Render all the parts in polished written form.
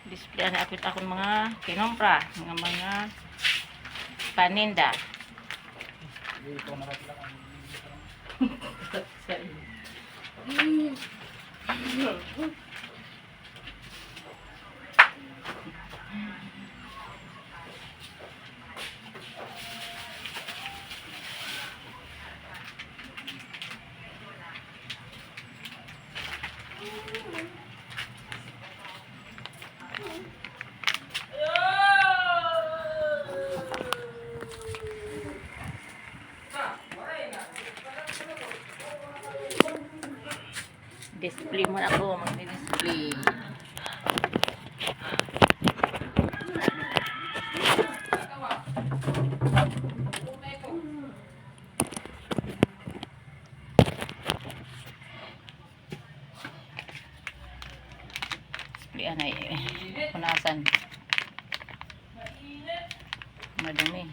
Display na akit akong mga kinompra, mga paninda. Display mo na ako, mag-display. Display na punasan. Madumi.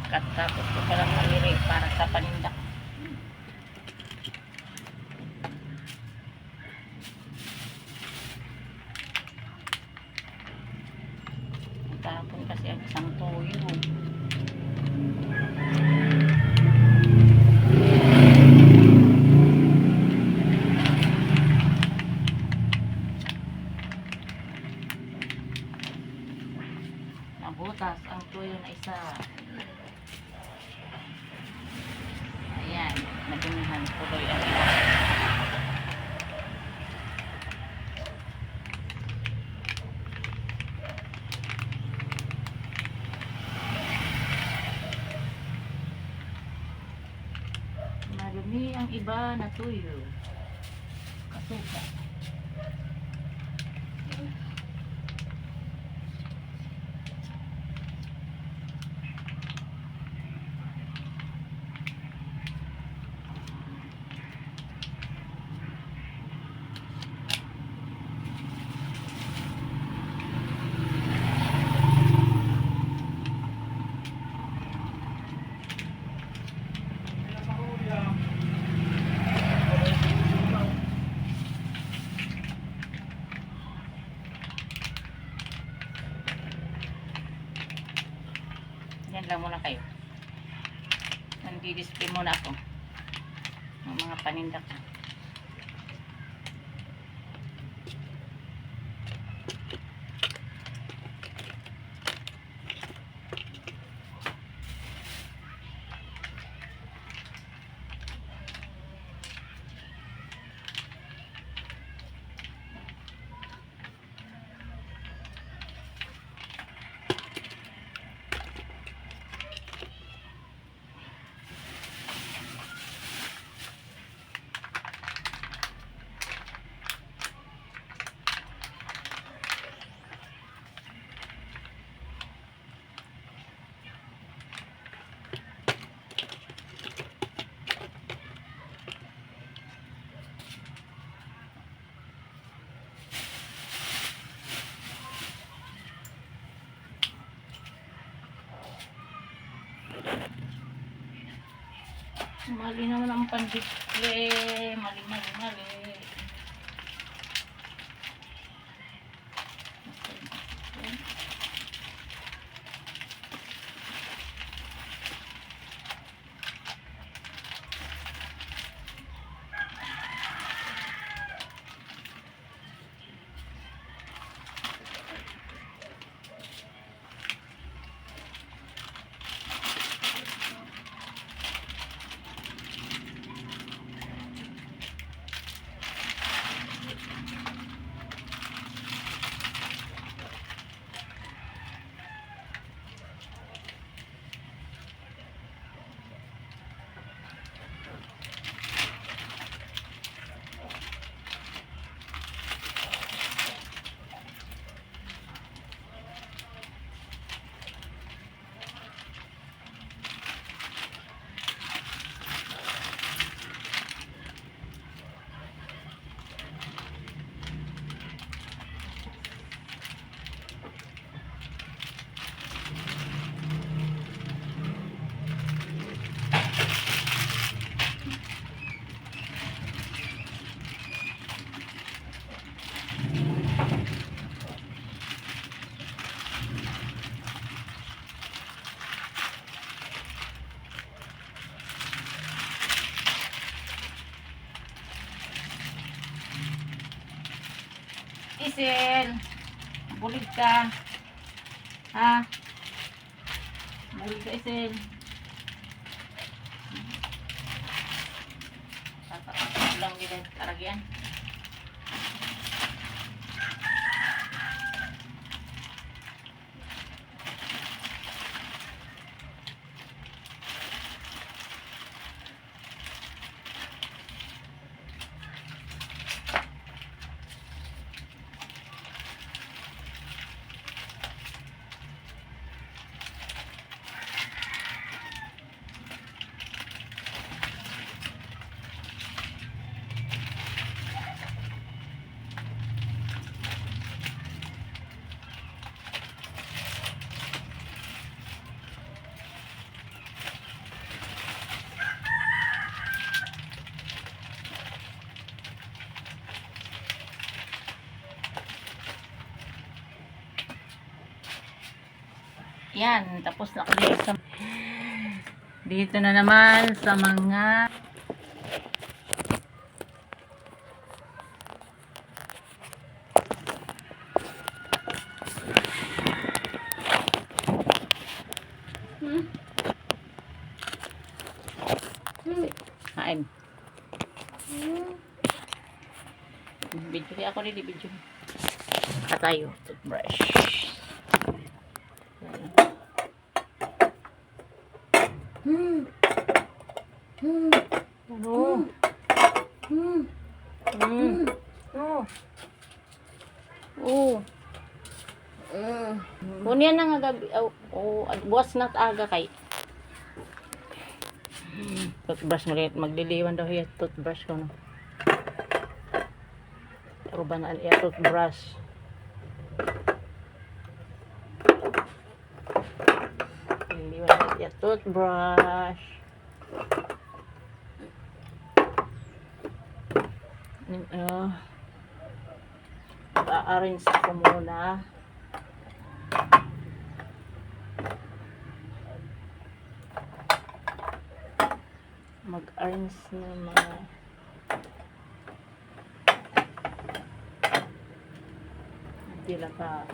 Katapos ko palang maliri para sa paninda. Tapon kasi ang isang toyo. Nabutas ang toyo na isa. Ayan, nadumihan tuloy ang iba. Marumi ang iba na tuyo. Kasuka. Yan lang muna kayo. Nandi-display muna ako ng mga paninda ko. Mali naman ang pan-display. Mali. Sil. Bulig ka. Ha? Bulig ka, Sil. Tatapos lang din karagyan. Yan, tapos na kami sa dito na naman sa mga kain. Video kaya ako rin video. Katayo, toothbrush. Ano? Kunya na nga gabi. Buwas na aga kay. Toothbrush mo rin. Magliliwan daw yung toothbrush ko. No? Ruban na yung toothbrush. Magliliwan na yung toothbrush. Pa-arrange ako muna. Mag-arrange na mga hindi lang pa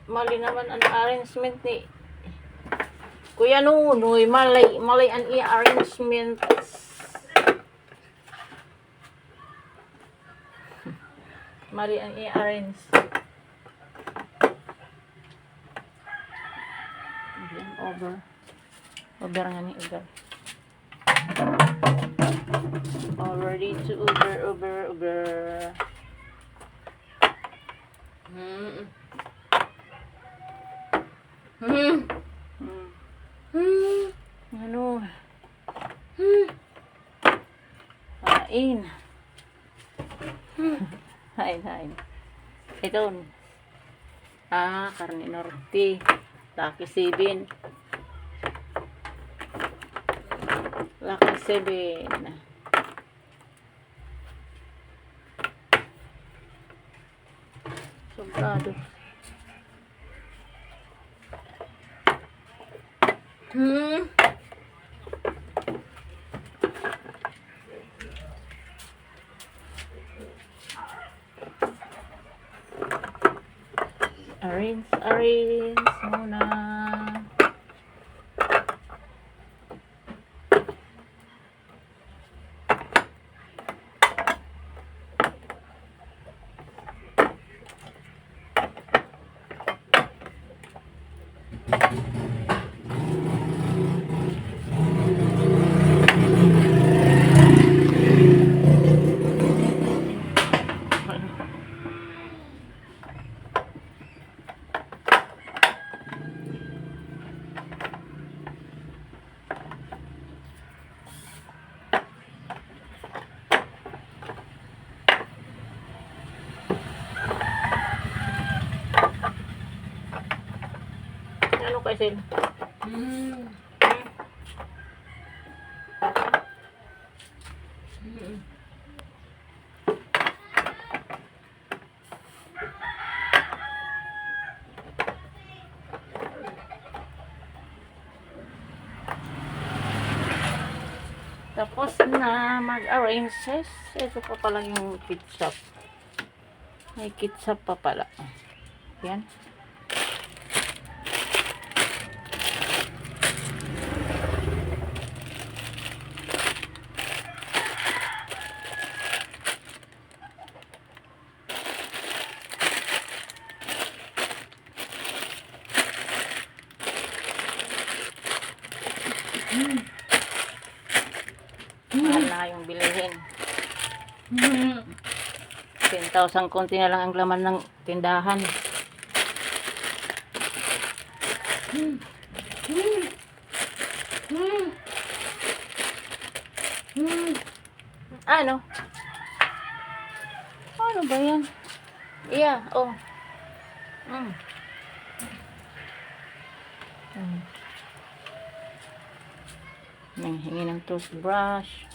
mali naman ang arrangement ni Kuya Nunoy. Mali ang i-arrangement. Mali ang i-arrange. Over nga ni Uber. Already to Uber. Ano? Hain. Hain. Ito. Karne norte. Lucky 7. Lucky 7. Sobrado. Arrange muna. Ano kasi? Tapos na mag-arrange. Ito pa pala yung ketchup. May ketchup pa pala. Yan. Mahal na yung bilihin. 10,000 konti na lang ang laman ng tindahan. Ano? Ano ba yan? Yeah, oh. Nanghingi ng toothbrush.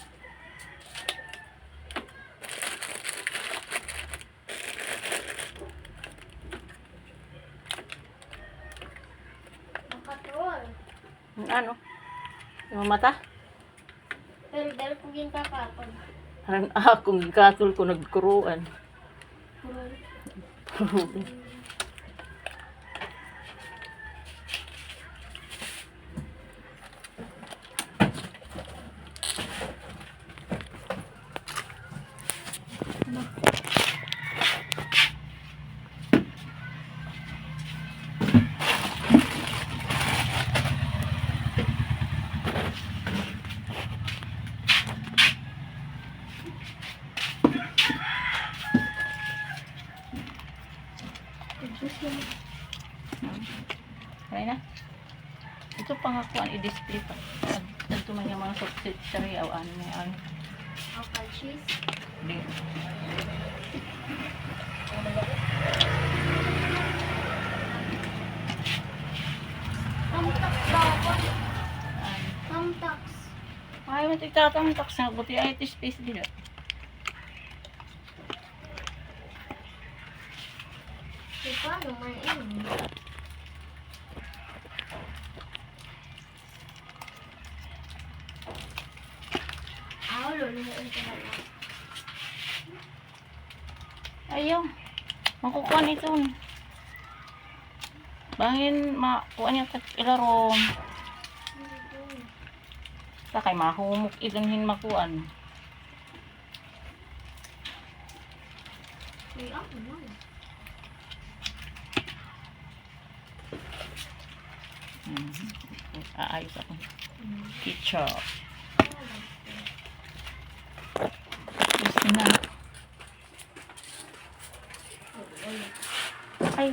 Makatrol. Ano? Yung mata? Dahil kung yung kakapag. Parang akong ikatol ko nagkuruan. Okay na? Ito pangakuan i-display pa. Ito man yung mga subsidiary o ano na yan. Apple cheese. Hindi. Tamtax daw ako. Tamtax. Ay, matitatang-tax na. Buti ay ito space nila. Paano man yun? Lolo na ito na lang. Ayaw. Makukuha nito. Bangin, makuha niya ilarom. Sakay, mahumok ilunhin makuan. Ay, ako na. Aayos ako. Ketchup. Gusto na. Ay.